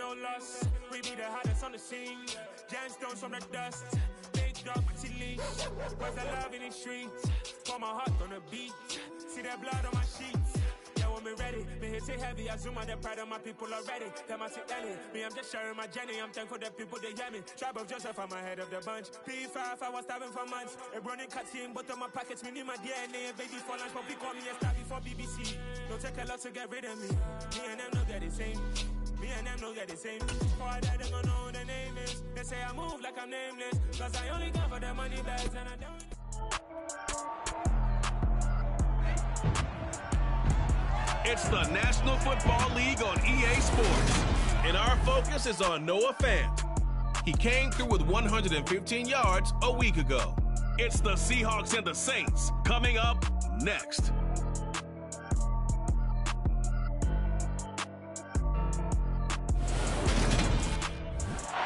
no loss. We be the hottest on the scene. Gemstones from the dust. Big dog, pretty leash. Where's the love in the streets? Pour my heart on the beat. See that blood on my sheets. Yeah, when me ready, me hit it heavy. I zoom on the pride of my people already. Them I see Ellie. Me, I'm just sharing my journey. I'm thankful that people they hear me. Tribe of Joseph, I'm ahead of the bunch. P5, I was starving for months. A running cutscene, but on my pockets, me need my DNA. Baby for lunch, but we call me a star before BBC. Don't take a lot to get rid of me. Me and them know that the same. Me and them know that the same. For that, they gonna know who the name is. They say I move like I'm nameless. Cause I only come for the money bags and I don't. It's the National Football League on EA Sports, and our focus is on Noah Fant. He came through with 115 yards a week ago. It's the Seahawks and the Saints coming up next.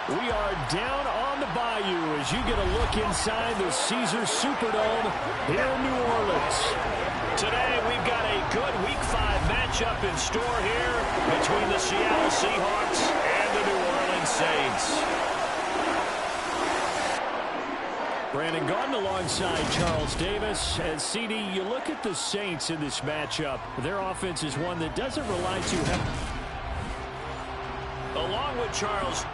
We are down on the bayou as you get a look inside the Caesars Superdome here in New Orleans. Today we've got a good Week 5 matchup in store here between the Seattle Seahawks and the New Orleans Saints. Brandon Gaudin alongside Charles Davis. And CD, you look at the Saints in this matchup. Their offense is one that doesn't rely too heavily. Along with Charles.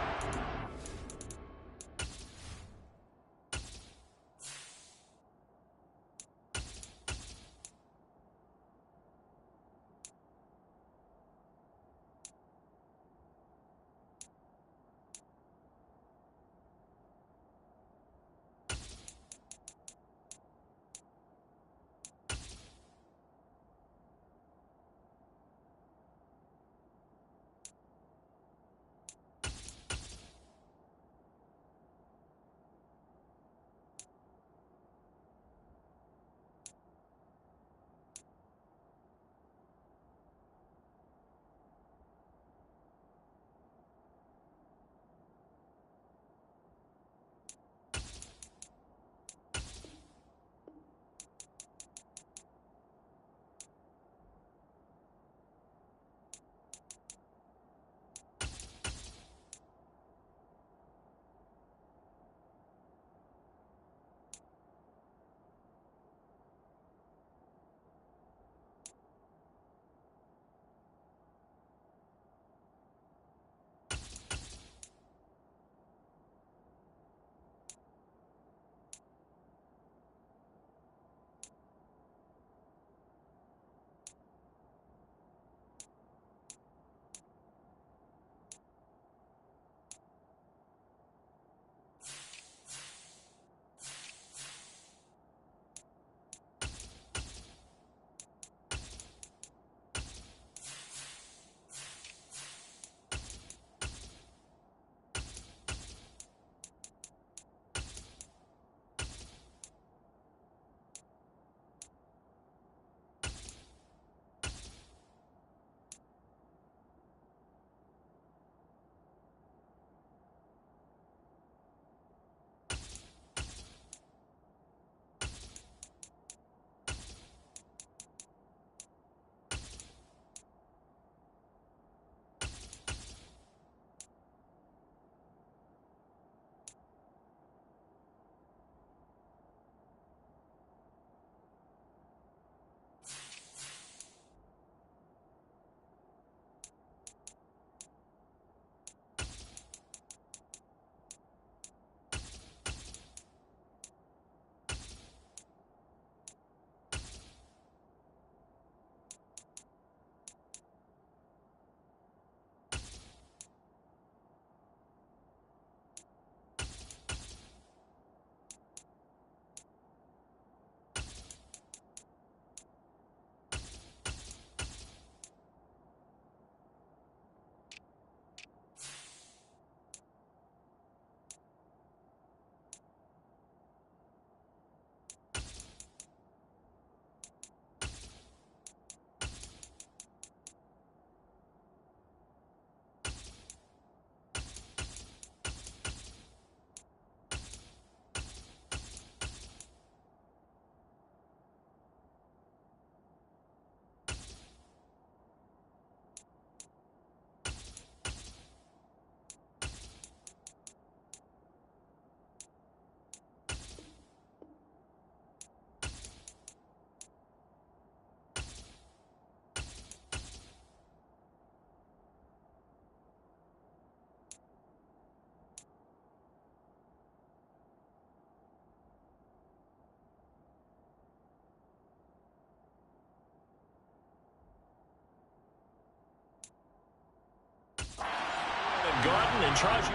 and tries you.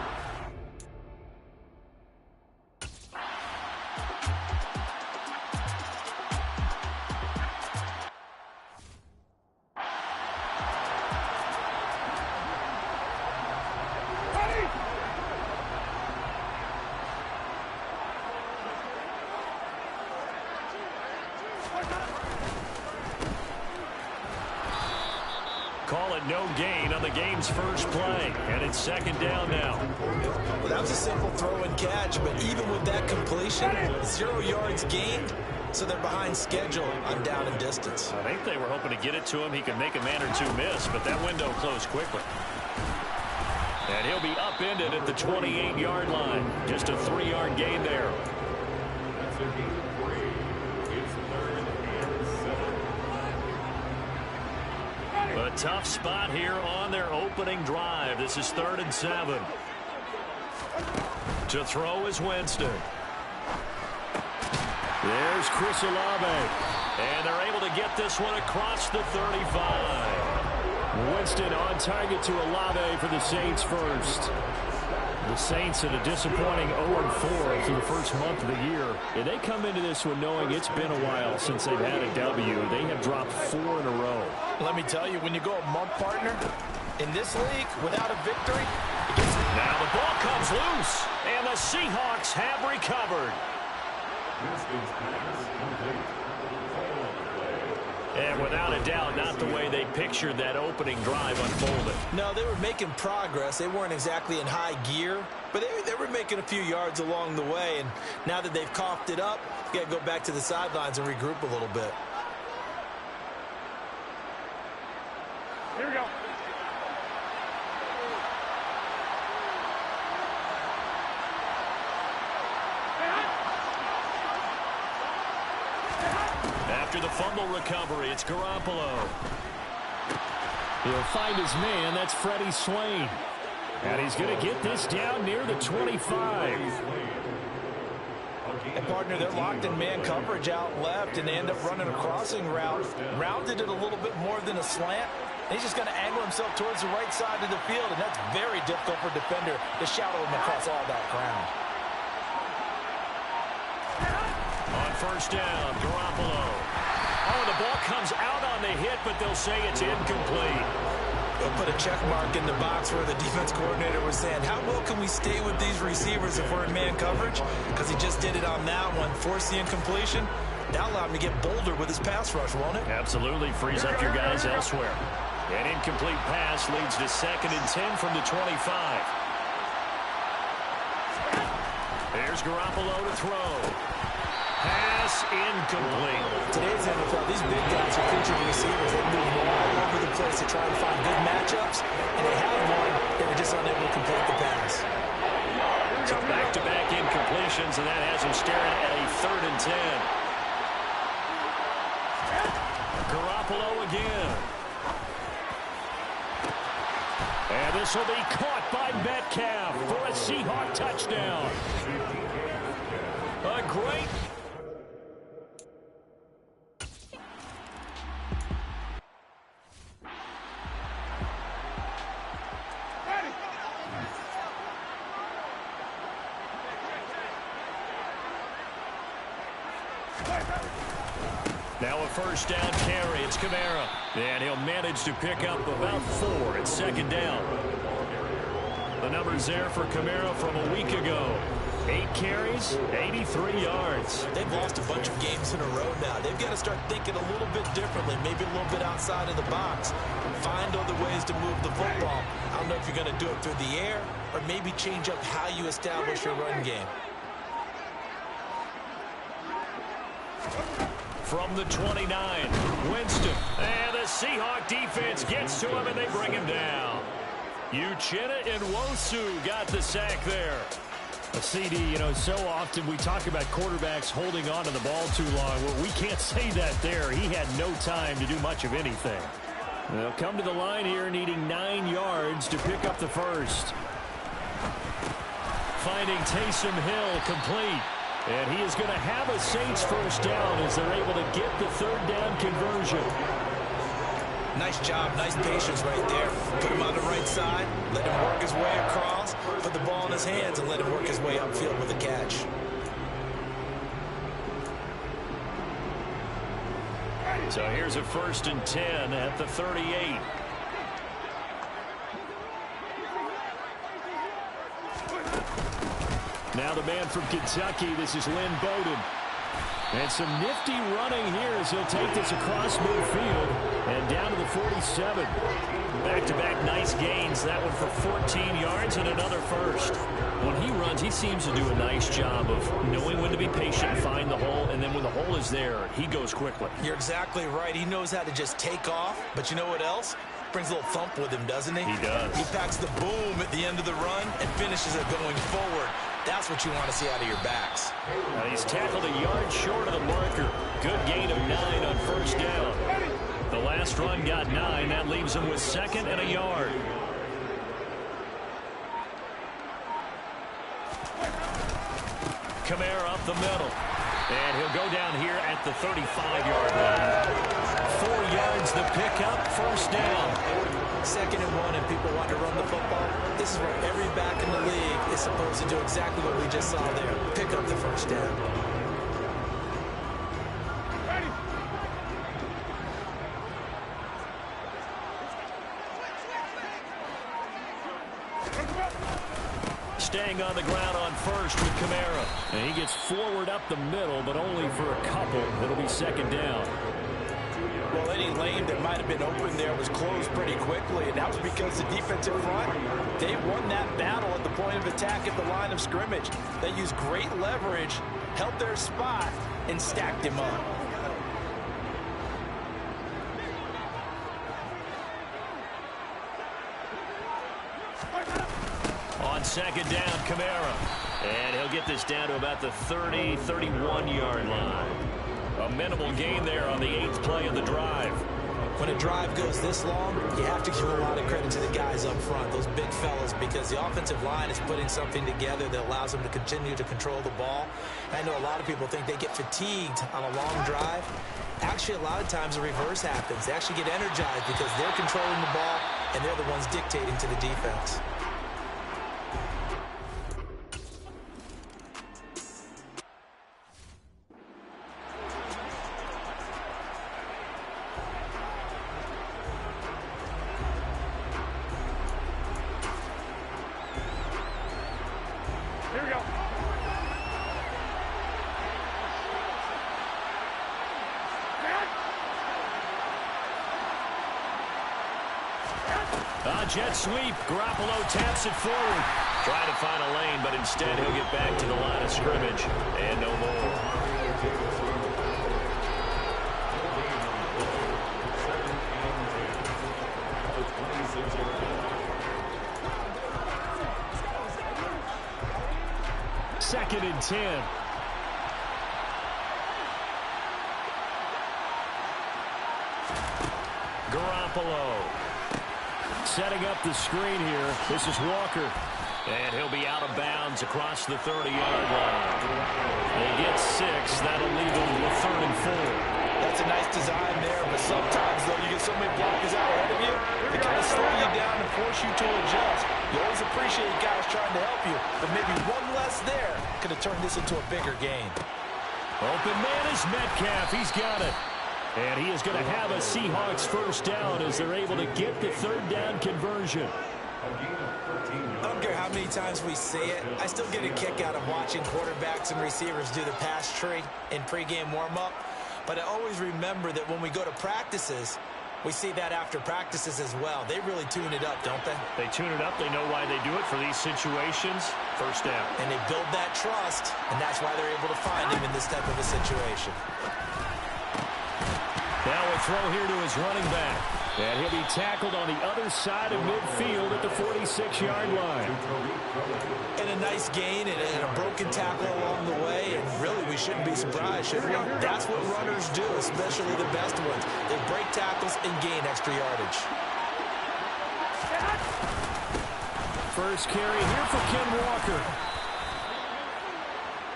Call it no gain on the game's first play, and it's second down now. Well, that was a simple throw and catch, but even with that completion, 0 yards gained, so they're behind schedule on down and distance. I think they were hoping to get it to him. He could make a man or two miss, but that window closed quickly. And he'll be upended at the 28-yard line. Just a 3-yard gain there. A tough spot here on their opening drive. This is 3rd and 7. To throw is Winston. There's Chris Olave. And they're able to get this one across the 35. Winston on target to Olave for the Saints first. The Saints at a disappointing 0-4 through the first month of the year. And they come into this one knowing it's been a while since they've had a W. They have dropped 4 in a row. Let me tell you, when you go a month, partner, in this league, without a victory, now the ball comes loose, and the Seahawks have recovered. And without a doubt, not the way they pictured that opening drive unfolded. No, they were making progress. They weren't exactly in high gear, but they were making a few yards along the way. And now that they've coughed it up, you got to go back to the sidelines and regroup a little bit. Here we go. After the fumble recovery, it's Garoppolo. He'll find his man. That's Freddie Swain. And he's going to get this down near the 25. And, partner, they're locked in man coverage out left, and they end up running a crossing route. Rounded it a little bit more than a slant. And he's just going to angle himself towards the right side of the field, and that's very difficult for a defender to shadow him across all that ground. On first down, Garoppolo. Oh, the ball comes out on the hit, but they'll say it's incomplete. They'll put a check mark in the box where the defense coordinator was saying, how well can we stay with these receivers if we're in man coverage? Because he just did it on that one, forced the incompletion. That'll allow him to get bolder with his pass rush, won't it? Absolutely, frees up your guys elsewhere. An incomplete pass leads to 2nd and 10 from the 25. There's Garoppolo to throw. Pass incomplete. Today's NFL, these big guys are featured receivers. They move all over the place to try and find good matchups, and they have one. They were just unable to complete the pass. So back-to-back incompletions, and that has him staring at a 3rd and 10. Garoppolo again. And this will be caught by Metcalf for a Seahawk touchdown. A great... Now a first down carry. It's Kamara. And he'll manage to pick up about 4 at 2nd down. The numbers there for Kamara from a week ago. 8 carries, 83 yards. They've lost a bunch of games in a row now. They've got to start thinking a little bit differently, maybe a little bit outside of the box. Find other ways to move the football. I don't know if you're going to do it through the air or maybe change up how you establish your run game. From the 29, Winston. And the Seahawk defense gets to him, and they bring him down. Uchenna and Nwosu got the sack there. CD, so often we talk about quarterbacks holding on to the ball too long. Well, we can't say that there. He had no time to do much of anything. They'll come to the line here needing 9 yards to pick up the first. Finding Taysom Hill complete. And he is going to have a Saints first down as they're able to get the 3rd down conversion. Nice job, nice patience right there. Put him on the right side, let him work his way across, put the ball in his hands, and let him work his way upfield with a catch. So here's a 1st and 10 at the 38. Now the man from Kentucky, this is Lynn Bowden. And some nifty running here as he'll take this across midfield and down to the 47. Back-to-back nice gains. That one for 14 yards and another first. When he runs, he seems to do a nice job of knowing when to be patient, find the hole, and then when the hole is there, he goes quickly. You're exactly right. He knows how to just take off, but you know what else? Brings a little thump with him, doesn't he? He does. He packs the boom at the end of the run and finishes it going forward. That's what you want to see out of your backs. He's tackled a yard short of the marker. Good gain of 9 on 1st down. The last run got 9. That leaves him with 2nd and a yard. Kamara up the middle. And he'll go down here at the 35-yard line. 4 yards the pickup, 1st down. 2nd and 1 and people want to run the football. This is where every back in the league is supposed to do exactly what we just saw there. Pick up the 1st down. Staying on the ground on 1st with Kamara. And he gets forward up the middle, but only for a couple. It'll be 2nd down. Well, any lane that might have been open there was closed pretty quickly, and that was because the defensive front, they won that battle at the point of attack at the line of scrimmage. They used great leverage, held their spot, and stacked him up. On 2nd down, Kamara. And he'll get this down to about the 30, 31-yard line. A minimal gain there on the 8th play of the drive. When a drive goes this long, you have to give a lot of credit to the guys up front, those big fellas, because the offensive line is putting something together that allows them to continue to control the ball. I know a lot of people think they get fatigued on a long drive. Actually, a lot of times the reverse happens. They actually get energized because they're controlling the ball, and they're the ones dictating to the defense. Here we go. Jet sweep. Garoppolo taps it forward. Trying to find a lane, but instead he'll get back to the line of scrimmage. And no more. Second and 10. Garoppolo setting up the screen here. This is Walker. And he'll be out of bounds across the 30-yard line. They get 6. That'll leave them with 3rd and 4. That's a nice design there, but sometimes, though, you get so many blockers out ahead of you, they kind of slow you down and force you to adjust. You always appreciate guys trying to help you, but maybe one less there could have turned this into a bigger game. Open man is Metcalf. He's got it. And he is going to have a Seahawks first down as they're able to get the 3rd down conversion. I don't care how many times we say it, I still get a kick out of watching quarterbacks and receivers do the pass tree in pregame warm-up. But I always remember that when we go to practices, we see that after practices as well. They really tune it up, don't they? They tune it up. They know why they do it for these situations. First down. And they build that trust, and that's why they're able to find him in this type of a situation. Now a throw here to his running back. And he'll be tackled on the other side of midfield at the 46-yard line. And a nice gain and a broken tackle along the way. And really, we shouldn't be surprised, should we? That's what runners do, especially the best ones. They break tackles and gain extra yardage. First carry here for Ken Walker.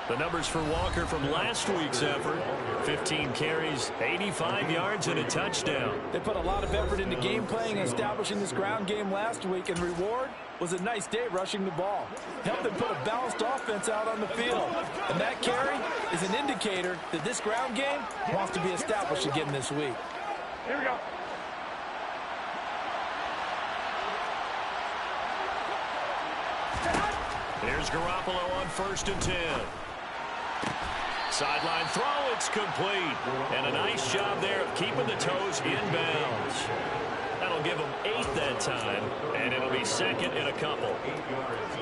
The numbers for Walker from last week's effort: 15 carries, 85 yards, and a touchdown. They put a lot of effort into game playing and establishing this ground game last week, and the reward was a nice day rushing the ball. Helped them put a balanced offense out on the field. And that carry is an indicator that this ground game wants to be established again this week. Here we go. Here's Garoppolo on 1st and 10. Sideline throw, it's complete. And a nice job there of keeping the toes inbounds. That'll give them 8 that time, and it'll be 2nd and a couple.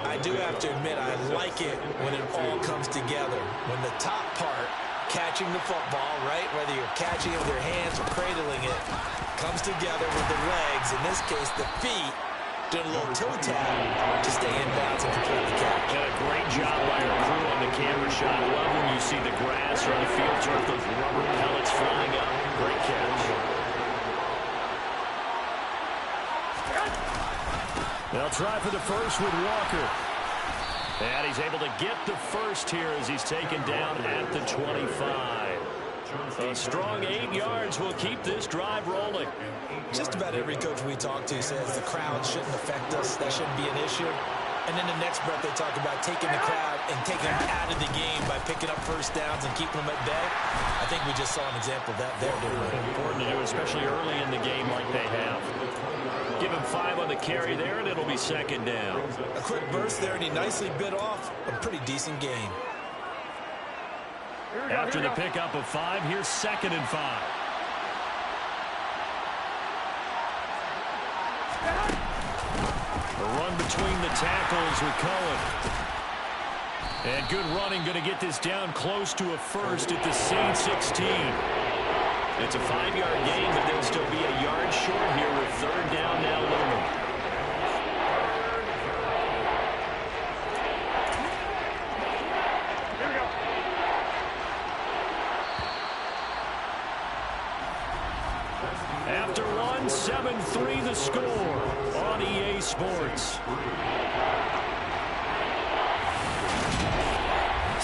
I do have to admit, I like it when it all comes together. When the top part, catching the football, right, whether you're catching it with your hands or cradling it, comes together with the legs, in this case the feet, doing a little toe tap to stay in bounds and complete the catch. And a great job by our crew on the camera shot. I love when you see the grass or the field turf, those rubber pellets flying up. Great catch. They'll try for the first with Walker. And he's able to get the first here as he's taken down at the 25. A strong 8 yards will keep this drive rolling. Just about every coach we talk to says the crowd shouldn't affect us. That shouldn't be an issue. And in the next breath, they talk about taking the crowd and taking them out of the game by picking up first downs and keeping them at bay. I think we just saw an example of that there, didn't we? Important to do, especially early in the game like they have. Give him 5 on the carry there, and it'll be 2nd down. A quick burst there, and he nicely bit off a pretty decent game. After the pickup of 5, here's 2nd and 5. A run between the tackles with Cohen. And good running, going to get this down close to a first at the same 16. It's a 5-yard gain, but they'll still be a yard short here with 3rd down now looming. After 1, 7-3 the score on EA Sports.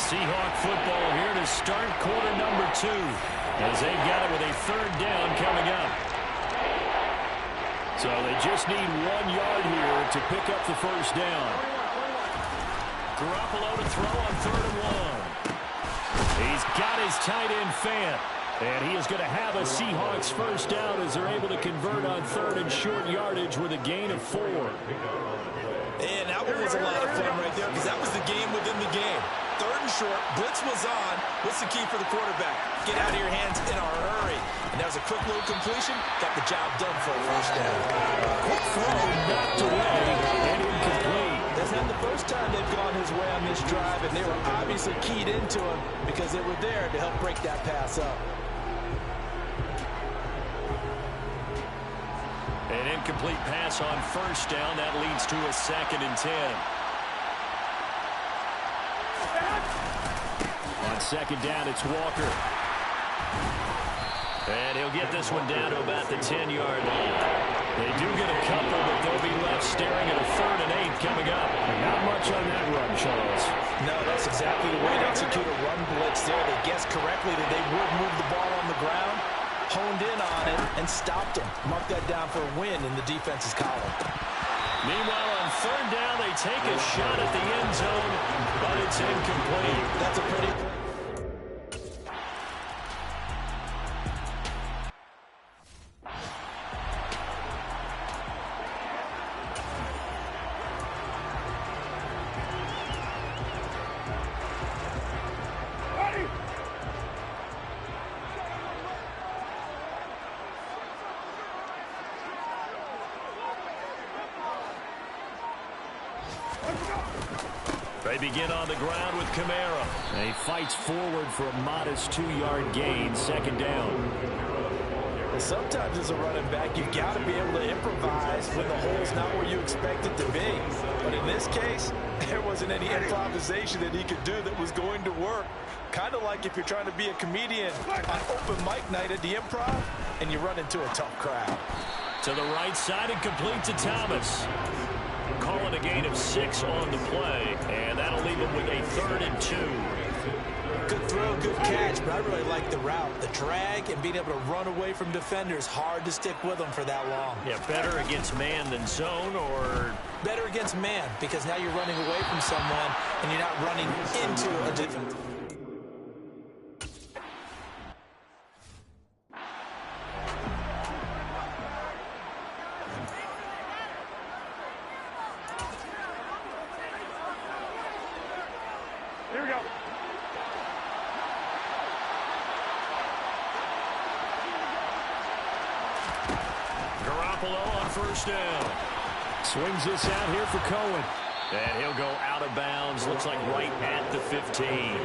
Seahawk football here to start quarter number 2 as they've got it with a 3rd down coming up. So they just need 1 yard here to pick up the first down. Garoppolo to throw on 3rd and 1. He's got his tight end Fant. And he is going to have a Seahawks first down as they're able to convert on 3rd and short yardage with a gain of 4. And that one was a lot of fun right there because that was the game within the game. 3rd and short, blitz was on. What's the key for the quarterback? Get out of your hands in a hurry. And that was a quick little completion. Got the job done for a first down. Quick throw, knocked away, and incomplete. That's not the first time they've gone his way on this drive, and they were obviously keyed into him because they were there to help break that pass up. An incomplete pass on first down. That leads to a 2nd and 10. On 2nd down, it's Walker. And he'll get this one down to about the 10-yard line. They do get a couple, but they'll be left staring at a 3rd and 8 coming up. Not much on that run, Charles. No, that's exactly the way to execute a run blitz there. They guessed correctly that they would move the ball on the ground, honed in on it, and stopped them. Mark that down for a win in the defense's column. Meanwhile, on 3rd down, they take a shot at the end zone, but it's incomplete. That's a pretty... They begin on the ground with Kamara. He fights forward for a modest 2-yard gain, 2nd down. Sometimes as a running back, you've got to be able to improvise when the hole's not where you expect it to be. But in this case, there wasn't any improvisation that he could do that was going to work. Kind of like if you're trying to be a comedian on open mic night at the Improv and you run into a tough crowd. To the right side and complete to Thomas. Calling a gain of 6 on the play, and that'll leave him with a 3rd and 2. Good throw, good catch, but I really like the route. The drag and being able to run away from defenders, hard to stick with them for that long. Yeah, better against man than zone, or? Better against man, because now you're running away from someone and you're not running into a defense. Here we go. Garoppolo on first down. Swings this out here for Cohen. And he'll go out of bounds. Looks like right at the 15.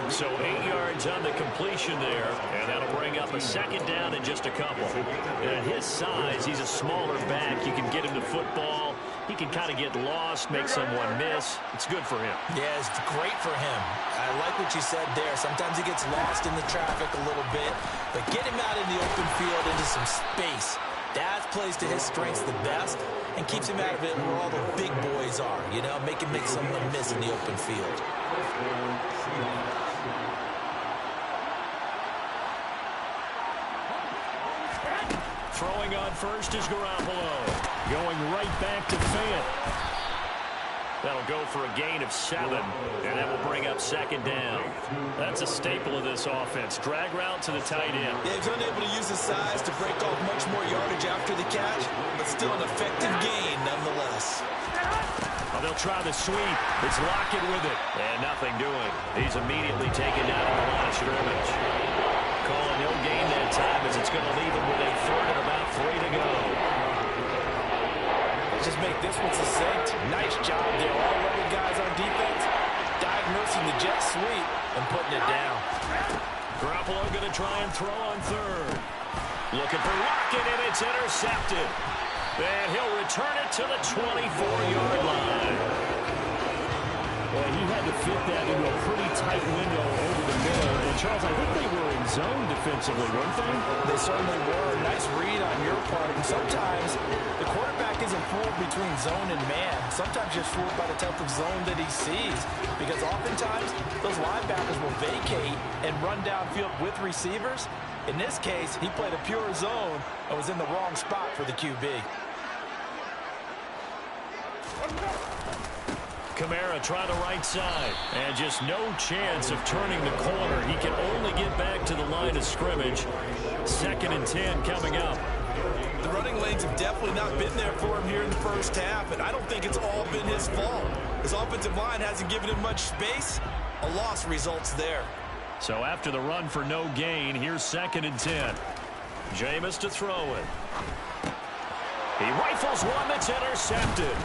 So 8 yards on the completion there. And that'll bring up a second down in just a couple. And at his size, he's a smaller back. You can get him the football. He can kind of get lost, make someone miss. It's good for him. Yeah, it's great for him. I like what you said there. Sometimes he gets lost in the traffic a little bit. But get him out in the open field into some space. That plays to his strengths the best and keeps him out of it where all the big boys are, you know, make him make someone miss in the open field. Throwing on first is Garoppolo. Going right back to Fant. That'll go for a gain of 7, and that will bring up second down. That's a staple of this offense. Drag route to the tight end. Yeah, he's unable to use his size to break off much more yardage after the catch, but still an effective gain nonetheless. Well, they'll try the sweep. It's Lockett with it. And nothing doing. He's immediately taken down at the line of scrimmage. Calling no gain that time as it's going to leave him with a 3rd and about 3 to go. Just make this one succinct. Nice job there. All 11 guys on defense diagnosing the jet sweep and putting it down. Garoppolo going to try and throw on 3rd. Looking for Lockett, and it's intercepted. And he'll return it to the 24-yard line. Well, he had to fit that into a pretty tight window over the middle. And, Charles, I think they were in zone defensively, weren't they? They certainly were. Nice read on your part. And sometimes the quarterback isn't fooled between zone and man. Sometimes just fooled by the type of zone that he sees. Because oftentimes, those linebackers will vacate and run downfield with receivers. In this case, he played a pure zone and was in the wrong spot for the QB. Kamara try the right side. And just no chance of turning the corner. He can only get back to the line of scrimmage. 2nd and 10 coming up. The running lanes have definitely not been there for him here in the first half, and I don't think it's all been his fault. His offensive line hasn't given him much space. A loss results there. So after the run for no gain, here's 2nd and 10. Jameis to throw it. He rifles one that's intercepted.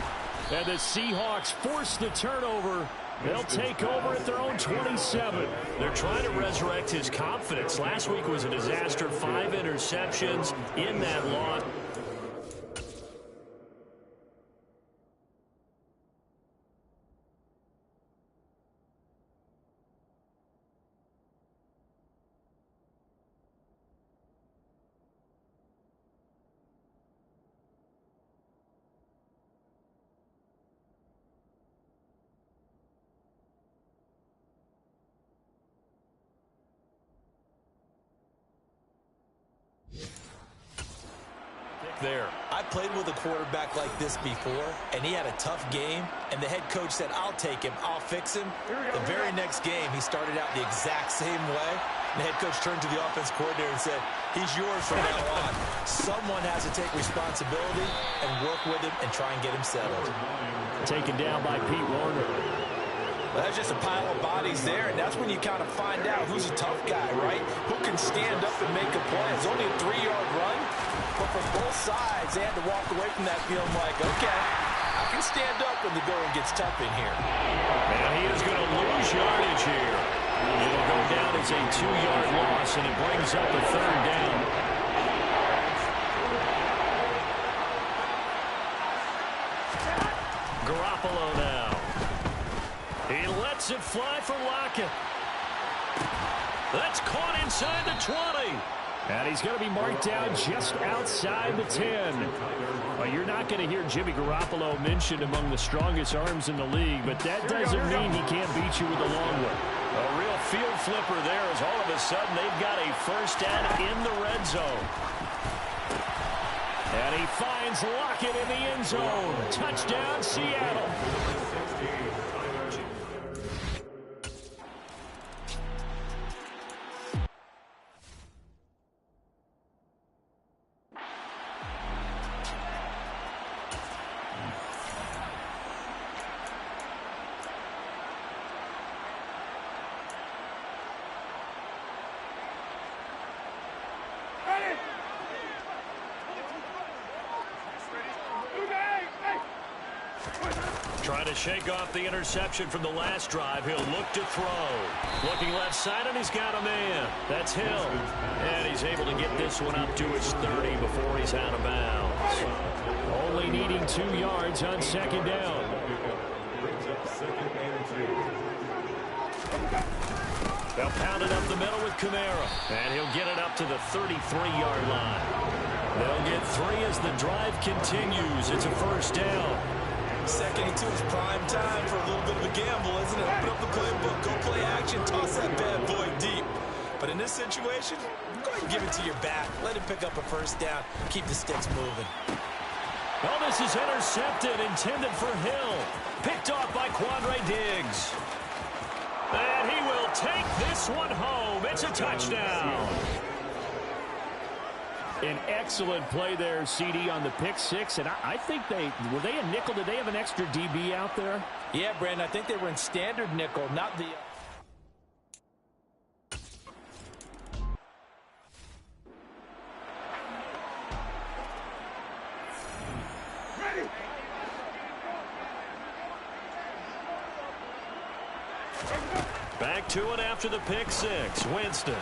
And the Seahawks force the turnover. They'll take over at their own 27. They're trying to resurrect his confidence. Last week was a disaster. 5 interceptions in that loss. There. I played with a quarterback like this before, and he had a tough game, and the head coach said, I'll take him, I'll fix him. The very next game, he started out the exact same way. And the head coach turned to the offense coordinator and said, he's yours from now on. Someone has to take responsibility and work with him and try and get him settled. Taken down by Pete Warner. Well, that's just a pile of bodies there, and that's when you kind of find out who's a tough guy, right? Who can stand up and make a play. It's only a 3-yard run, but from both sides, they had to walk away from that feeling like, okay, I can stand up when the going gets tough in here. And he is going to lose yardage here. It'll go down as a 2-yard loss, and it brings up a 3rd down. Garoppolo now. He lets it fly for Lockett. That's caught inside the 20. And he's going to be marked down just outside the 10. Well, you're not going to hear Jimmy Garoppolo mentioned among the strongest arms in the league, but that doesn't mean he can't beat you with a long one. A real field flipper there as all of a sudden they've got a first down in the red zone. And he finds Lockett in the end zone. Touchdown, Seattle. Trying to shake off the interception from the last drive. He'll look to throw. Looking left side, and he's got a man. That's Hill. And he's able to get this one up to his 30 before he's out of bounds. Only needing 2 yards on second down. They'll pound it up the middle with Kamara. And he'll get it up to the 33-yard line. They'll get 3 as the drive continues. It's a first down. 2nd and 2 is prime time for a little bit of a gamble, isn't it? Open up the playbook, go play action, toss that bad boy deep. But in this situation, go ahead and give it to your back. Let him pick up a first down. Keep the sticks moving. Oh, this is intercepted, intended for Hill. Picked off by Quandre Diggs. And he will take this one home. It's a touchdown. An excellent play there, CD, on the pick six. And I think were they a nickel? Did they have an extra DB out there? Yeah, Brandon, I think they were in standard nickel, not the... Back to it after the pick six. Winston.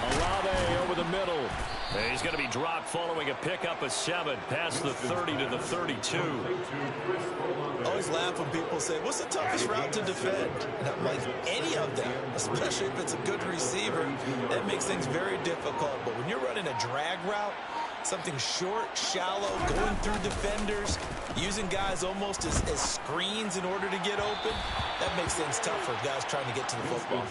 Olave over the middle. And he's going to be dropped following a pickup of 7 past the 30 to the 32. I always laugh when people say, what's the toughest route to defend? Not like any of them, especially if it's a good receiver. That makes things very difficult. But when you're running a drag route, something short, shallow, going through defenders, using guys almost as screens in order to get open, that makes things tough for guys trying to get to the football.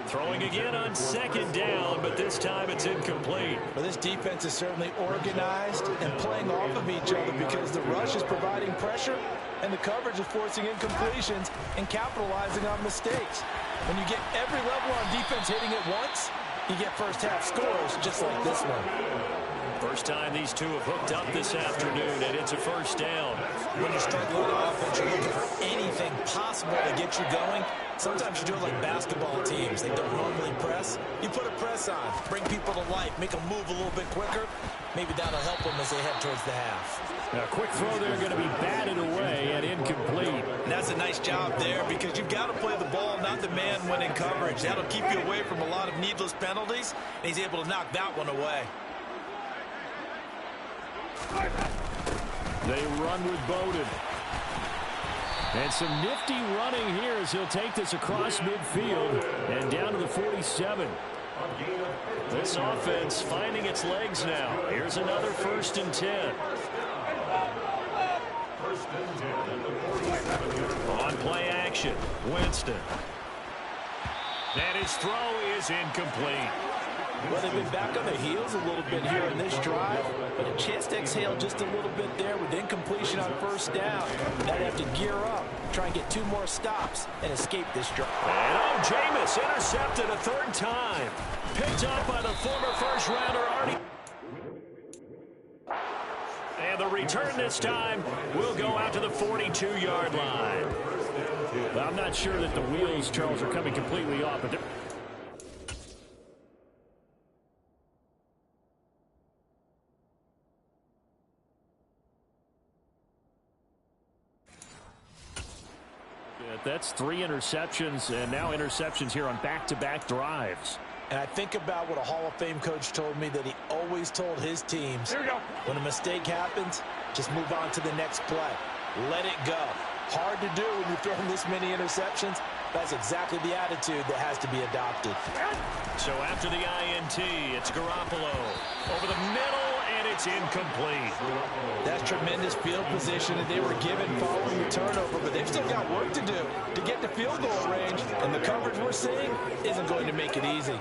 Throwing again on second down, but this time it's incomplete. Well, this defense is certainly organized and playing off of each other because the rush is providing pressure and the coverage is forcing incompletions and capitalizing on mistakes. When you get every level on defense hitting it once, you get first half scores just like this one. First time these two have hooked up this afternoon, and it's a first down. When you're struggling on offense, you're looking for anything possible to get you going. Sometimes you do it like basketball teams. They don't normally press. You put a press on, bring people to life, make them move a little bit quicker. Maybe that'll help them as they head towards the half. Now, a quick throw there going to be batted away and incomplete. And that's a nice job there because you've got to play the ball, not the man when in coverage. That'll keep you away from a lot of needless penalties, and he's able to knock that one away. They run with Bowden. And some nifty running here as he'll take this across midfield and down to the 47. This offense finding its legs now. Here's another 1st and 10. On play action, Winston. And his throw is incomplete. Well, they've been back on their heels a little bit here in this drive, but a chance to exhale just a little bit there with incompletion on first down. They'd have to gear up, try and get 2 more stops, and escape this drive. And Jameis intercepted a 3rd time. Picked up by the former first-rounder Artie. And the return this time will go out to the 42-yard line. Well, I'm not sure that the wheels, Charles, are coming completely off, but that's 3 interceptions, and now interceptions here on back-to-back drives. And I think about what a Hall of Fame coach told me that he always told his teams, when a mistake happens, just move on to the next play. Let it go. Hard to do when you're throwing this many interceptions. That's exactly the attitude that has to be adopted. So after the INT, it's Garoppolo over the middle, and it's it's incomplete. That's tremendous field position that they were given following the turnover, but they've still got work to do to get to field goal range, and the coverage we're seeing isn't going to make it easy.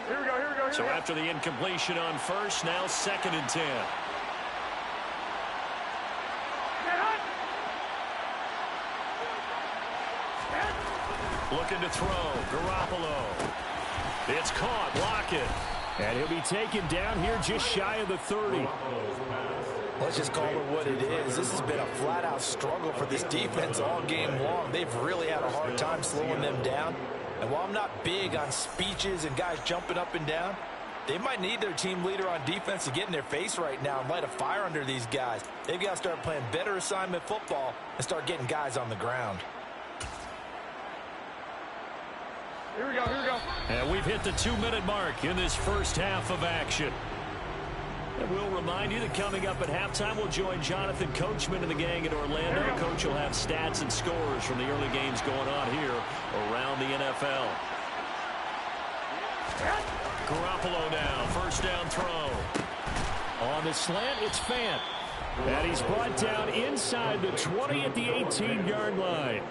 Here we go. So after the incompletion on first, now 2nd and 10. Looking to throw. Garoppolo. It's caught. Lockett. And he'll be taken down here just shy of the 30. Let's just call it what it is. This has been a flat-out struggle for this defense all game long. They've really had a hard time slowing them down. And while I'm not big on speeches and guys jumping up and down, they might need their team leader on defense to get in their face right now and light a fire under these guys. They've got to start playing better assignment football and start getting guys on the ground. Here we go. And we've hit the 2-minute mark in this first half of action. And we'll remind you that coming up at halftime, we'll join Jonathan Coachman and the gang in Orlando. Coach will have stats and scores from the early games going on here around the NFL. Garoppolo now, first down throw. On the slant, it's Fant. And he's brought down inside the 20 at the 18-yard line.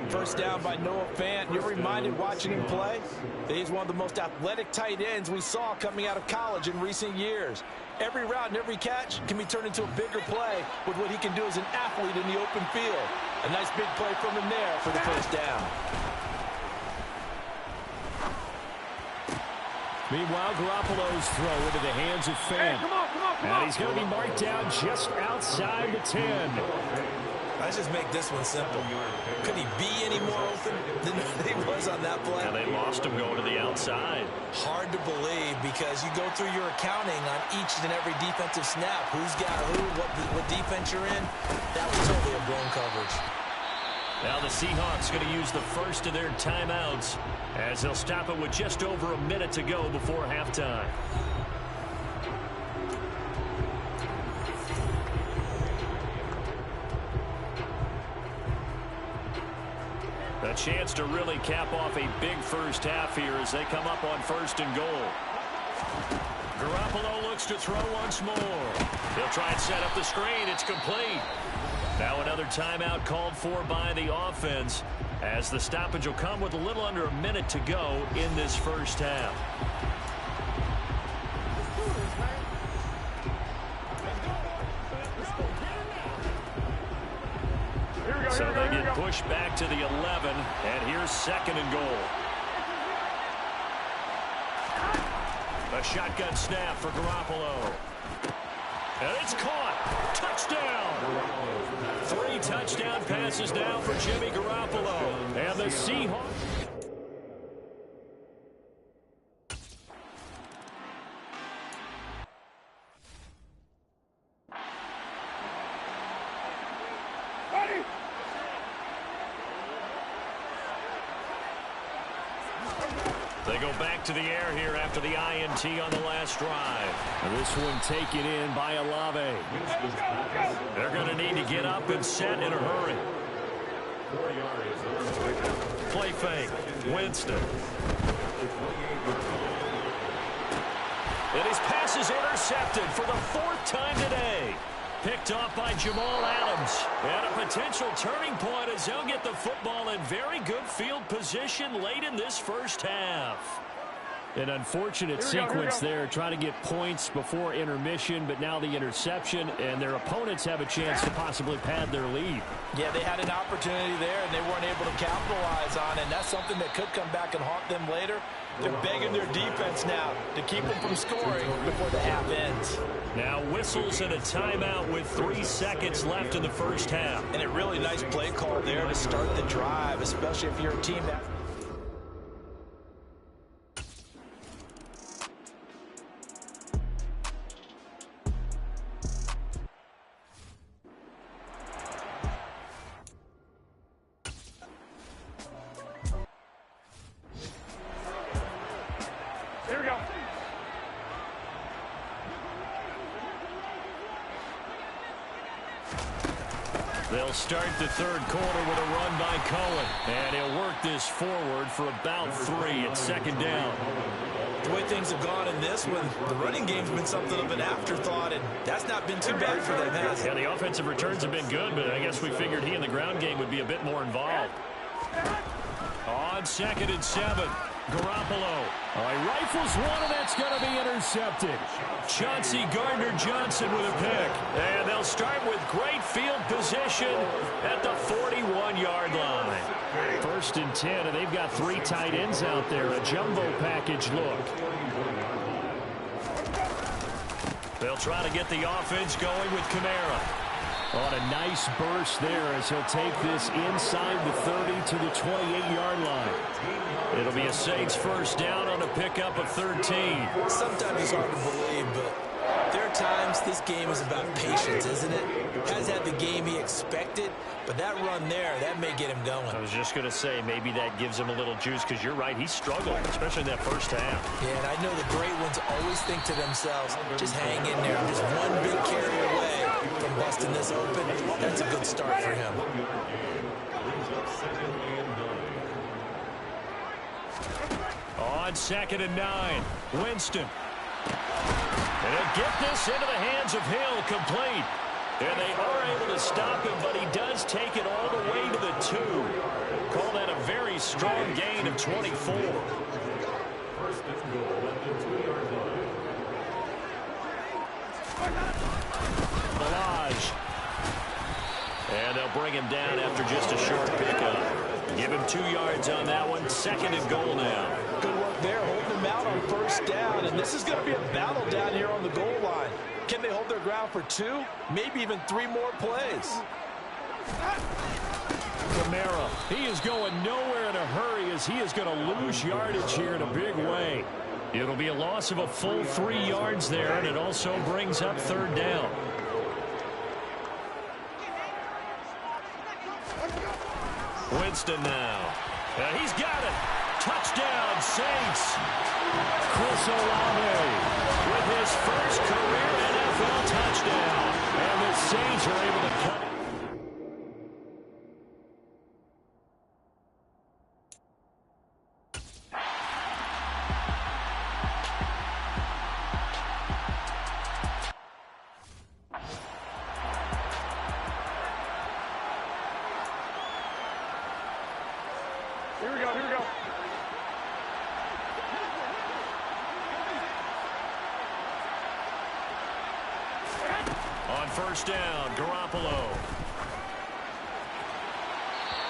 First down by Noah Fant. You're reminded watching him play that he's one of the most athletic tight ends we saw coming out of college in recent years. Every route and every catch can be turned into a bigger play with what he can do as an athlete in the open field. A nice big play from him there for the first down. Meanwhile, Garoppolo's throw into the hands of Fant. Hey, come on. And he's going to be marked down just outside the 10. Let's just make this one simple. Could he be any more open than he was on that play? And they lost him going to the outside. Hard to believe because you go through your accounting on each and every defensive snap. Who's got who, what defense you're in. That was totally a blown coverage. Now the Seahawks going to use the first of their timeouts as they'll stop it with just over a minute to go before halftime. A chance to really cap off a big first half here as they come up on 1st and goal. Garoppolo looks to throw once more. He'll try and set up the screen. It's complete. Now another timeout called for by the offense as the stoppage will come with a little under a minute to go in this first half. So they get pushed back to the 11, and here's 2nd and goal. A shotgun snap for Garoppolo. And it's caught. Touchdown. 3 touchdown passes now for Jimmy Garoppolo. And the Seahawks. They go back to the air here after the INT on the last drive. And this one taken in by Olave. They're going to need to get up and set in a hurry. Play fake. Winston. And his pass is intercepted for the 4th time today. Picked off by Jamal Adams. And a potential turning point as they'll get the football in very good field position late in this first half. An unfortunate sequence there, trying to get points before intermission, but now the interception, and their opponents have a chance to possibly pad their lead. Yeah, they had an opportunity there, and they weren't able to capitalize on it, and that's something that could come back and haunt them later. They're begging their defense now to keep them from scoring before the half ends. Now whistles and a timeout with 3 seconds left in the first half. And a really nice play call there to start the drive, especially if you're a team that... Here we go. They'll start the 3rd quarter with a run by Cohen. And he'll work this forward for about 3 at 2nd down. the way things have gone in this one, the running game's been something of an afterthought, and that's not been too bad for them, has it? Yeah, the offensive returns have been good, but I guess we figured he in the ground game would be a bit more involved. On 2nd and 7, Garoppolo. He rifles one, and that's going to be intercepted. Chauncey Gardner-Johnson with a pick. And they'll start with great field position at the 41-yard line. 1st and 10, and they've got 3 tight ends out there. A jumbo package look. They'll try to get the offense going with Kamara. On a nice burst there as he'll take this inside the 30 to the 28-yard line. It'll be a Saints first down on a pickup of 13. Sometimes it's hard to believe, but there are times this game is about patience, isn't it? Has had the game he expected, but that run there, that may get him going. I was just going to say, maybe that gives him a little juice, because you're right, he's struggled, especially in that first half. Yeah, and I know the great ones always think to themselves, just hang in there. I'm just one big carry away from busting this open. That's a good start for him. On 2nd and 9, Winston. And he'll get this into the hands of Hill, complete. And they are able to stop him, but he does take it all the way to the 2. Call that a very strong gain of 24. Balaj. And they'll bring him down after just a short pickup. Give him 2 yards on that one. 2nd and goal now. Good work there, holding him out on first down. And this is going to be a battle down here on the goal line. Can they hold their ground for 2, maybe even 3 more plays? Kamara, he is going nowhere in a hurry as he is going to lose yardage here in a big way. It'll be a loss of a full 3 yards there, and it also brings up 3rd down. Winston now. And he's got it. Touchdown, Saints. Chris Olave with his first career NFL touchdown. And the Saints are able to cut it. Here we go, here we go. On first down, Garoppolo.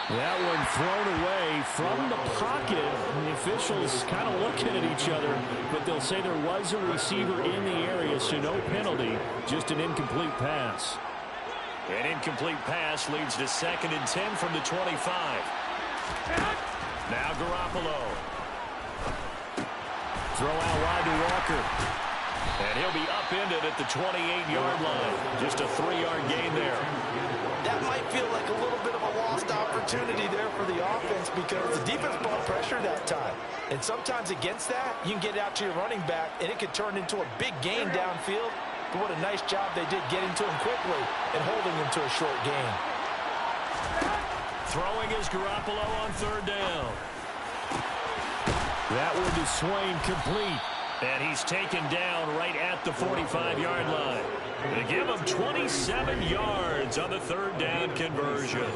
That one thrown away from the pocket. The officials kind of looking at each other, but they'll say there was a receiver in the area, so no penalty, just an incomplete pass. An incomplete pass leads to 2nd and 10 from the 25. Now Garoppolo. Throw out wide to Walker. And he'll be upended at the 28-yard line. Just a 3-yard gain there. That might feel like a little bit of a lost opportunity there for the offense because the defense brought pressure that time. And sometimes against that, you can get out to your running back, and it could turn into a big gain downfield. But what a nice job they did getting to him quickly and holding him to a short gain. Throwing is Garoppolo on 3rd down. That one to Swain, complete. And he's taken down right at the 45-yard line. They give him 27 yards on the 3rd down conversion.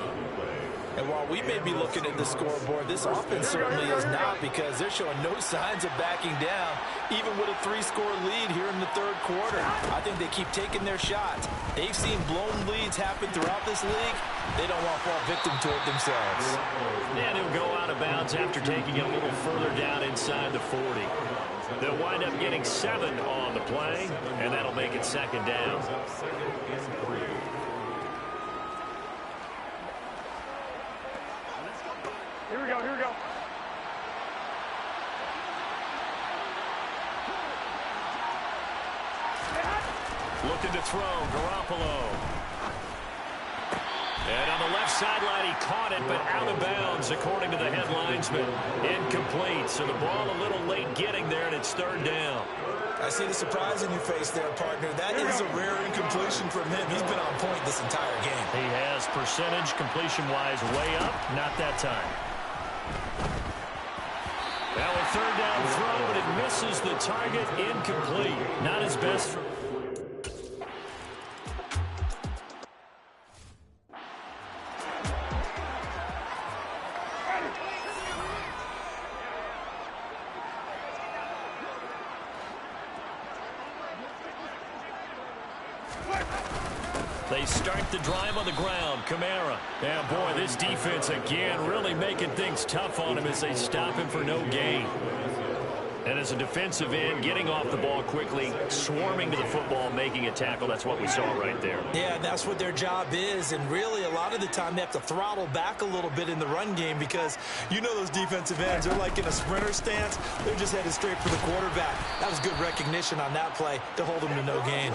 And while we may be looking at the scoreboard, this offense certainly is not because they're showing no signs of backing down, even with a 3-score lead here in the 3rd quarter. I think they keep taking their shots. They've seen blown leads happen throughout this league. They don't want to fall victim to it themselves. And he'll go out of bounds after taking it a little further down inside the 40. They'll wind up getting 7 on the play, and that'll make it 2nd down. Here we go, here we go. Looking to throw, Garoppolo. And on the left sideline, he caught it, but out of bounds, according to the head linesman. Incomplete, so the ball a little late getting there, and it's 3rd down. I see the surprise in your face there, partner. That is a rare incompletion from him. He's been on point this entire game. He has percentage completion-wise way up, not that time. Now a third down throw, but it misses the target. Incomplete. Not his best. They start the drive on the ground. Kamara. Yeah, boy, this defense again really making things tough on him as they stop him for no gain. And as a defensive end, getting off the ball quickly, swarming to the football, making a tackle. That's what we saw right there. Yeah, that's what their job is. And really, a lot of the time, they have to throttle back a little bit in the run game because you know those defensive ends, they're like in a sprinter stance. They're just headed straight for the quarterback. That was good recognition on that play to hold them to no gain.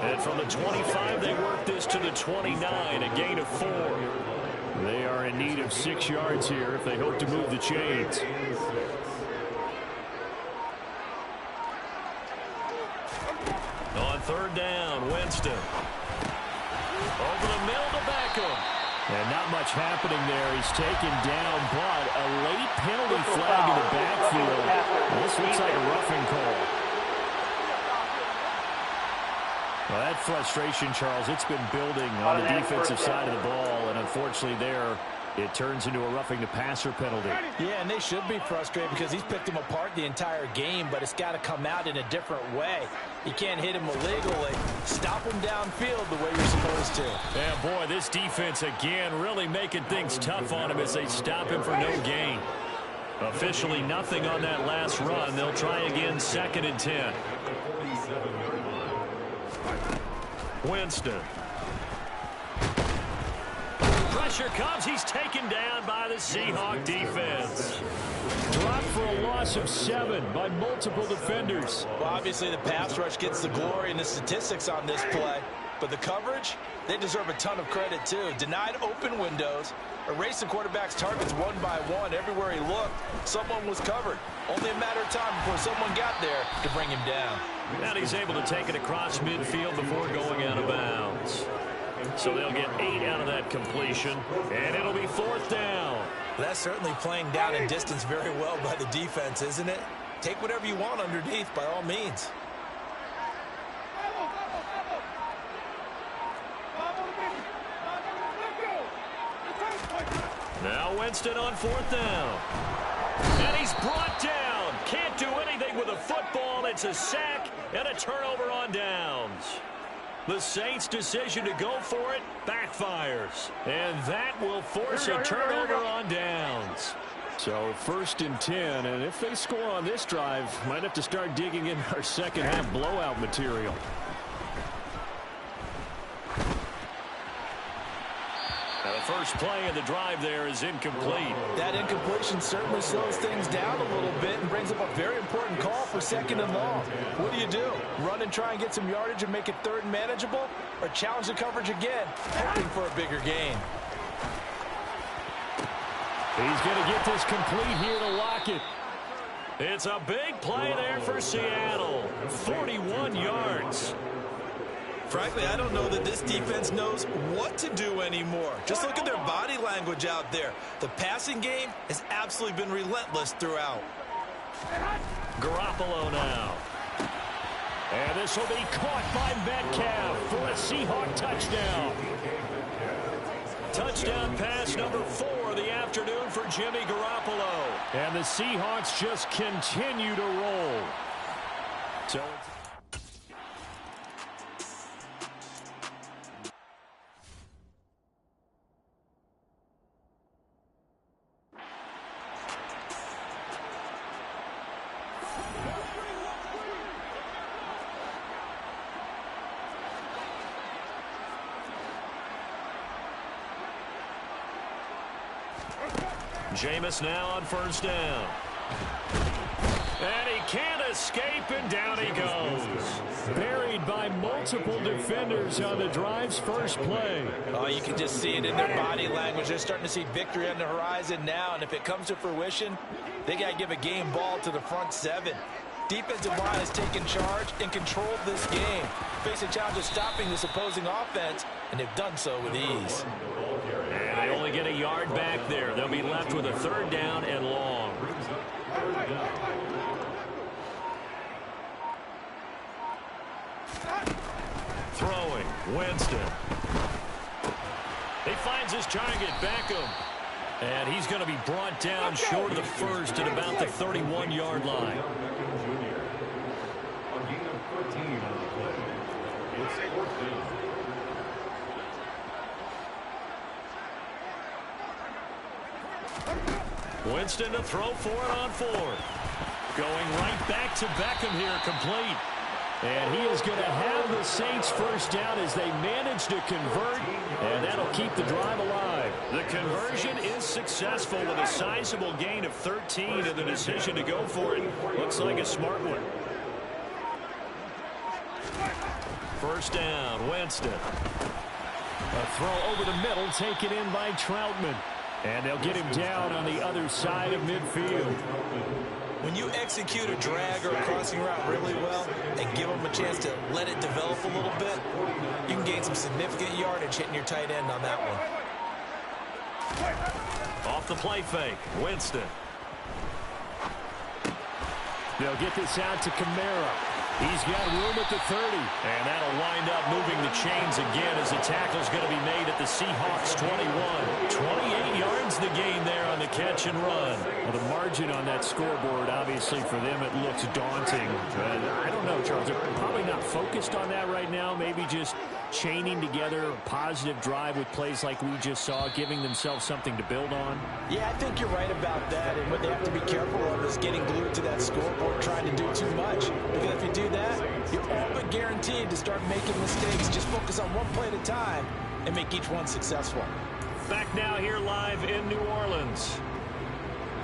And from the 25, they work this to the 29, a gain of 4. They are in need of 6 yards here if they hope to move the chains. On third down, Winston. Over the middle to Beckham. And not much happening there. He's taken down, but a late penalty flag in the backfield. This looks like a roughing call. Well, that frustration, Charles, it's been building on the defensive side of the ball, and unfortunately there, it turns into a roughing the passer penalty. Yeah, and they should be frustrated because he's picked them apart the entire game, but it's got to come out in a different way. You can't hit him illegally. Stop him downfield the way you're supposed to. Yeah, boy, this defense again really making things tough on him as they stop him for no gain. Officially nothing on that last run. They'll try again, 2nd and 10. Winston. Pressure comes. He's taken down by the Seahawks defense. Dropped for a loss of 7 by multiple defenders. Well, obviously the pass rush gets the glory and the statistics on this play. But the coverage, they deserve a ton of credit too. Denied open windows, erased the quarterback's targets one by one. Everywhere he looked, someone was covered. Only a matter of time before someone got there to bring him down. And he's able to take it across midfield before going out of bounds. So they'll get 8 out of that completion, and it'll be 4th down. That's certainly playing down and distance very well by the defense, isn't it? Take whatever you want underneath by all means. Now Winston on 4th down. And he's brought down. Can't do anything with a football. It's a sack and a turnover on downs. The Saints' decision to go for it backfires. And that will force a turnover on downs. So 1st and 10, and if they score on this drive, might have to start digging in our second half blowout material. Now the first play of the drive there is incomplete. That incompletion certainly slows things down a little bit and brings up a very important call for 2nd and long. What do? Run and try and get some yardage and make it 3rd and manageable, or challenge the coverage again, hoping for a bigger gain? He's going to get this complete here to lock it. It's a big play there for Seattle. 41 yards. Frankly, I don't know that this defense knows what to do anymore. Just look at their body language out there. The passing game has absolutely been relentless throughout. Garoppolo now. And this will be caught by Metcalf for a Seahawk touchdown. Touchdown pass number 4 of the afternoon for Jimmy Garoppolo. And the Seahawks just continue to roll. So Jameis now on 1st down. And he can't escape, and down he goes. Buried by multiple defenders on the drive's first play. Oh, you can just see it in their body language. They're starting to see victory on the horizon now, and if it comes to fruition, they got to give a game ball to the front 7. Defensive line has taken charge and controlled this game. Facing challenge of stopping this opposing offense, and they've done so with ease. And they only get a yard back there. They'll be left with a 3rd down and long. Throwing, Winston. He finds his target, Beckham. And he's going to be brought down short of the first at about the 31-yard line. Winston to throw for it on 4th. Going right back to Beckham here, complete. And he is going to have the Saints first down as they manage to convert, and that'll keep the drive alive. The conversion is successful with a sizable gain of 13, and the decision to go for it looks like a smart one. First down, Winston. A throw over the middle taken in by Troutman. And they'll get him down on the other side of midfield. When you execute a drag or a crossing route really well and give them a chance to let it develop a little bit, you can gain some significant yardage hitting your tight end on that one. Off the play fake, Winston. They'll get this out to Kamara. He's got room at the 30. And that'll wind up moving the chains again as the tackle's going to be made at the Seahawks 21. 28 yards the gain there on the catch and run. Well, the margin on that scoreboard, obviously for them, it looks daunting. I don't know, Charles. They're probably not focused on that right now. Maybe just chaining together a positive drive with plays like we just saw, giving themselves something to build on. Yeah, I think you're right about that. And what they have to be careful of is getting glued to that scoreboard, trying to do too much. Because if you do that, you're all but guaranteed to start making mistakes. Just focus on one play at a time and make each one successful. Back now here live in New Orleans.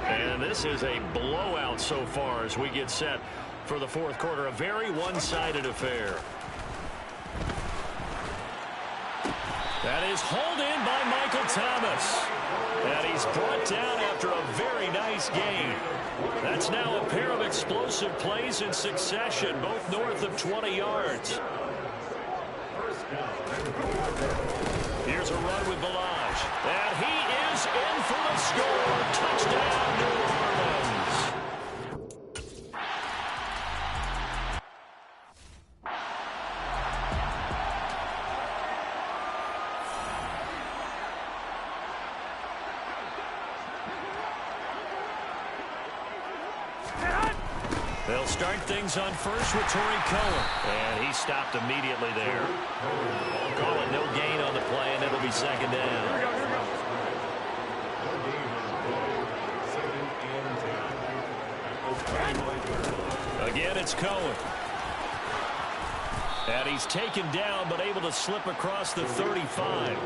And this is a blowout so far as we get set for the 4th quarter. A very one-sided affair. That is hauled in by Michael Thomas. And he's brought down after a very nice gain. That's now a pair of explosive plays in succession, both north of 20 yards. Here's a run with Balaj. And he is in for the score. Touchdown, New Orleans. They'll start things on first with Torrey Cohen. And he stopped immediately there. Call it no gain on the play, and it'll be second down. Again, it's Cohen. And he's taken down, but able to slip across the 35.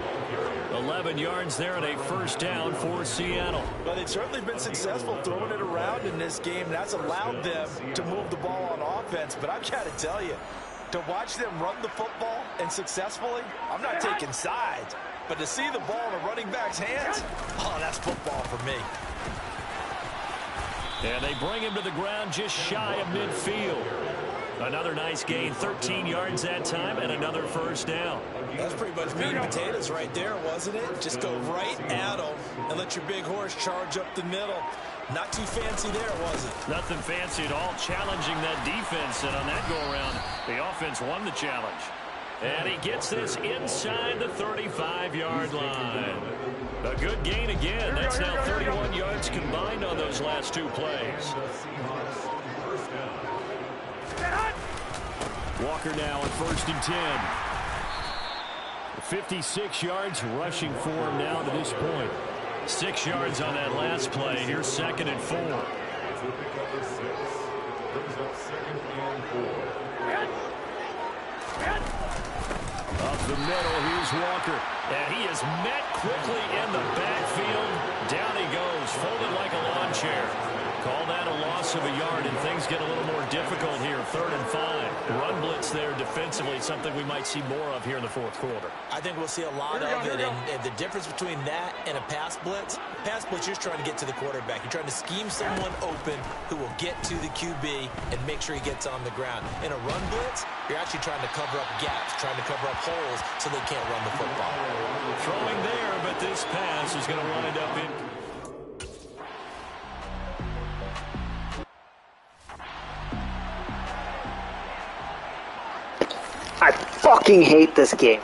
11 yards there and a first down for Seattle. But they've certainly been successful throwing it around in this game. That's allowed them to move the ball on offense. But I've got to tell you, to watch them run the football and successfully, I'm not taking sides. But to see the ball in a running back's hands, oh, that's football for me. And they bring him to the ground just shy of midfield. Another nice gain, 13 yards that time, and another first down. That's pretty much meat and potatoes right there, wasn't it? Just go right at them and let your big horse charge up the middle. Not too fancy there, was it? Nothing fancy at all, challenging that defense, and on that go-around, the offense won the challenge. And he gets this inside the 35-yard line. A good gain again. That's now 31 yards combined on those last two plays. Walker now on 1st and 10. 56 yards rushing for him now to this point. 6 yards on that last play. Here's 2nd and 4. Up the middle, here's Walker. And he is met quickly in the backfield. Down he goes, folded like a lawn chair. Call that a loss of a yard, and things get a little more difficult here. 3rd and 5. Run blitz there defensively, something we might see more of here in the 4th quarter. I think we'll see a lot of it, and the difference between that and a pass blitz, you're trying to get to the quarterback. You're trying to scheme someone open who will get to the QB and make sure he gets on the ground. In a run blitz, you're actually trying to cover up gaps, trying to cover up holes so they can't run the football. Throwing there, but this pass is going to wind up in. fucking hate this game.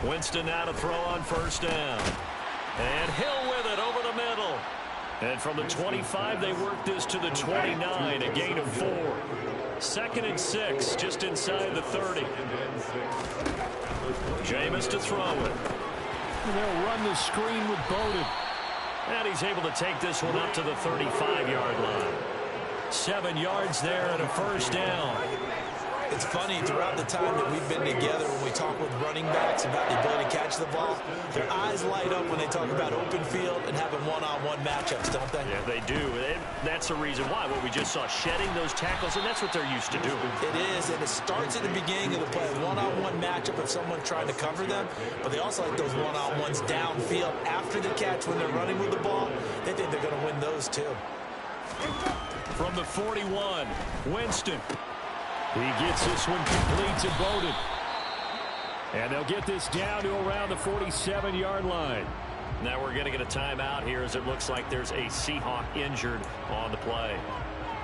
Winston now to throw on first down. And Hill with it over the middle. And from the 25, they work this to the 29, a gain of 4. 2nd and 6, just inside the 30. Jameis to throw it. And they'll run the screen with Bowden. And he's able to take this one up to the 35-yard line. 7 yards there and a first down. It's funny, throughout the time that we've been together, when we talk with running backs about the ability to catch the ball, their eyes light up when they talk about open field and having one-on-one matchups, don't they? Yeah, they do. And that's the reason why. What we just saw, shedding those tackles, and that's what they're used to doing. It is, and it starts at the beginning of the play, one-on-one matchup if someone trying to cover them, but they also like those one-on-ones downfield after the catch when they're running with the ball. They think they're going to win those, too. From the 41, Winston. He gets this one complete to Bowden. And they'll get this down to around the 47-yard line. Now we're going to get a timeout here as it looks like there's a Seahawk injured on the play.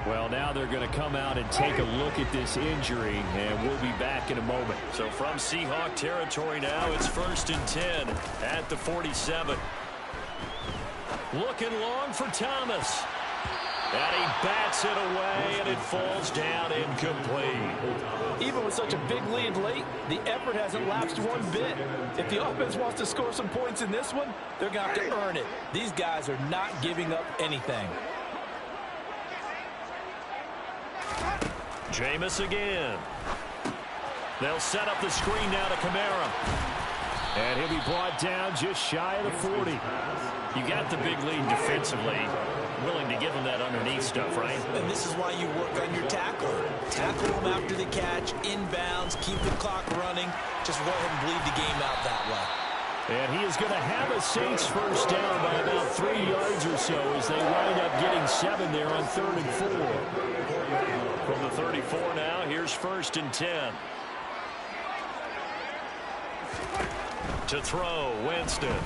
Well, now they're going to come out and take a look at this injury, and we'll be back in a moment. So from Seahawk territory now, it's 1st and 10 at the 47. Looking long for Thomas. And he bats it away, and it falls down incomplete. Even with such a big lead late, the effort hasn't lapsed one bit. If the offense wants to score some points in this one, they're going to have to earn it. These guys are not giving up anything. Jameis again. They'll set up the screen now to Kamara. And he'll be brought down just shy of the 40. You got the big lead defensively. Willing to give him that underneath stuff, right? And this is why you work on your tackler. Tackle him after the catch, inbounds, keep the clock running. Just go ahead and bleed the game out that way. And he is going to have a Saints first down by about 3 yards or so as they wind up getting 7 there on 3rd and 4. From the 34 now, here's 1st and 10. To throw, Winston.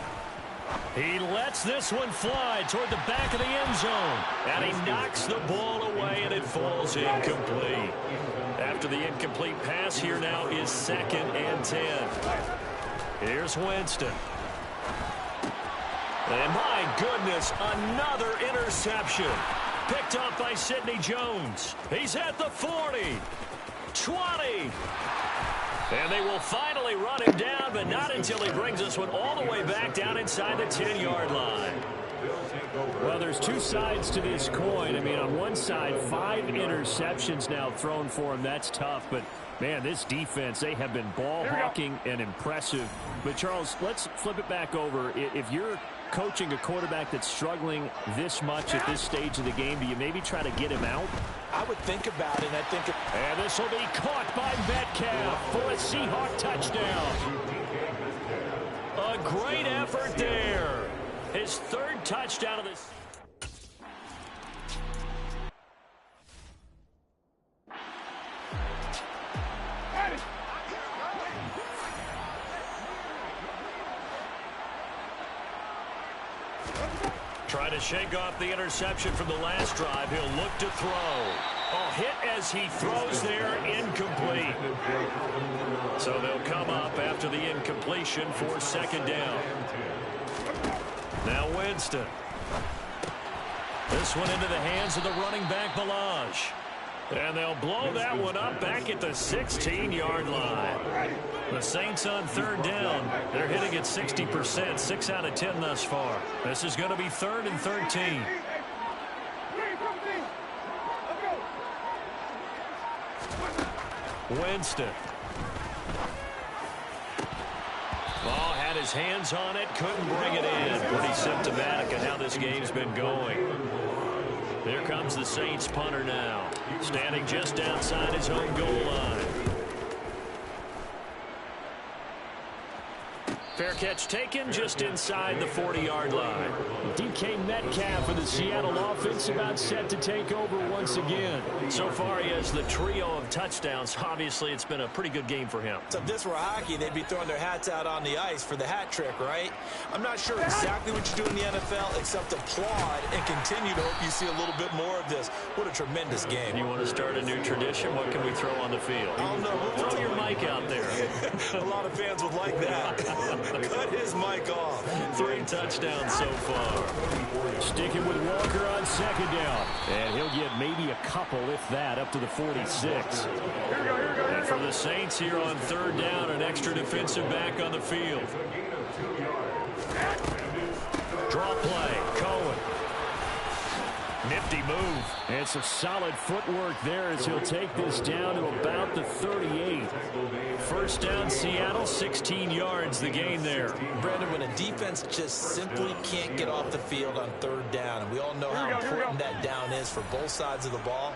He lets this one fly toward the back of the end zone. And he knocks the ball away, and it falls incomplete. After the incomplete pass, here now is 2nd and 10. Here's Winston. And my goodness, another interception. Picked up by Sidney Jones. He's at the 40. 20. And they will finally run him down, but not until he brings this one all the way back down inside the 10-yard line. Well, there's two sides to this coin. I mean, on one side, 5 interceptions now thrown for him. That's tough. But, man, this defense, they have been ball hawking and impressive. But, Charles, let's flip it back over. If you're coaching a quarterback that's struggling this much at this stage of the game, do you maybe try to get him out? I would think about it. And this will be caught by Metcalf for a Seahawk touchdown. A great effort there. His 3rd touchdown of this. Trying to shake off the interception from the last drive. He'll look to throw. Oh, hit as he throws there, incomplete. So they'll come up after the incompletion for 2nd down. Now Winston. This one into the hands of the running back, Balaj. And they'll blow that one up back at the 16-yard line. The Saints on 3rd down. They're hitting at 60%, 6 out of 10 thus far. This is going to be 3rd and 13. Winston. Oh, had his hands on it, couldn't bring it in. Pretty symptomatic of how this game's been going. Here comes the Saints punter now, standing just outside his own goal line. Fair Catch taken just inside the 40-yard line. DK Metcalf for the Seattle offense about set to take over once again. So far, he has the trio of touchdowns. Obviously, it's been a pretty good game for him. So if this were hockey, they'd be throwing their hats out on the ice for the hat trick, right? I'm not sure exactly what you do in the NFL except applaud and continue to hope you see a little bit more of this. What a tremendous game. You want to start a new tradition? What can we throw on the field? I don't know. Throw your mic out there. A lot of fans would like that. Cut his mic off. 3 touchdowns so far. Sticking with Walker on second down. And he'll get maybe a couple, if that, up to the 46. And for the Saints here on third down, an extra defensive back on the field. Draw play. Cohen. Nifty move. And some solid footwork there as he'll take this down to about the 38. First down, Seattle, 16 yards the gain there. Brandon, when a defense just simply can't get off the field on third down, and we all know how important that down is for both sides of the ball,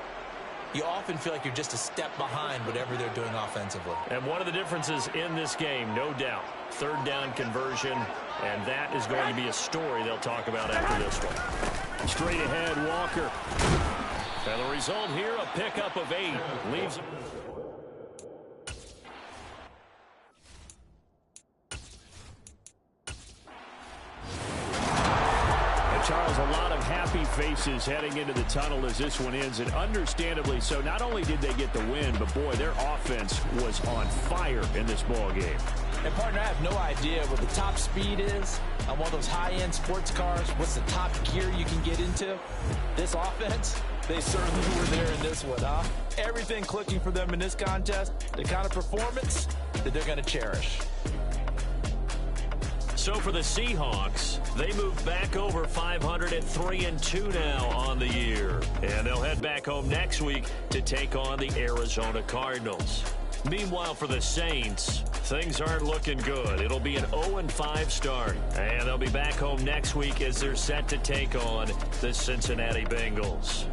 you often feel like you're just a step behind whatever they're doing offensively. And one of the differences in this game, no doubt, third down conversion, and that is going to be a story they'll talk about after this one. Straight ahead, Walker. And the result here, a pickup of 8. Leaves... Charles, a lot of happy faces heading into the tunnel as this one ends, and understandably so. Not only did they get the win, but boy, their offense was on fire in this ball game. And partner, I have no idea what the top speed is on one of those high-end sports cars. What's the top gear you can get into? This offense, they certainly were there in this one, huh? Everything clicking for them in this contest, the kind of performance that they're going to cherish. So for the Seahawks, they move back over 500 at 3-2 now on the year. And they'll head back home next week to take on the Arizona Cardinals. Meanwhile, for the Saints, things aren't looking good. It'll be an 0-5 start. And they'll be back home next week as they're set to take on the Cincinnati Bengals.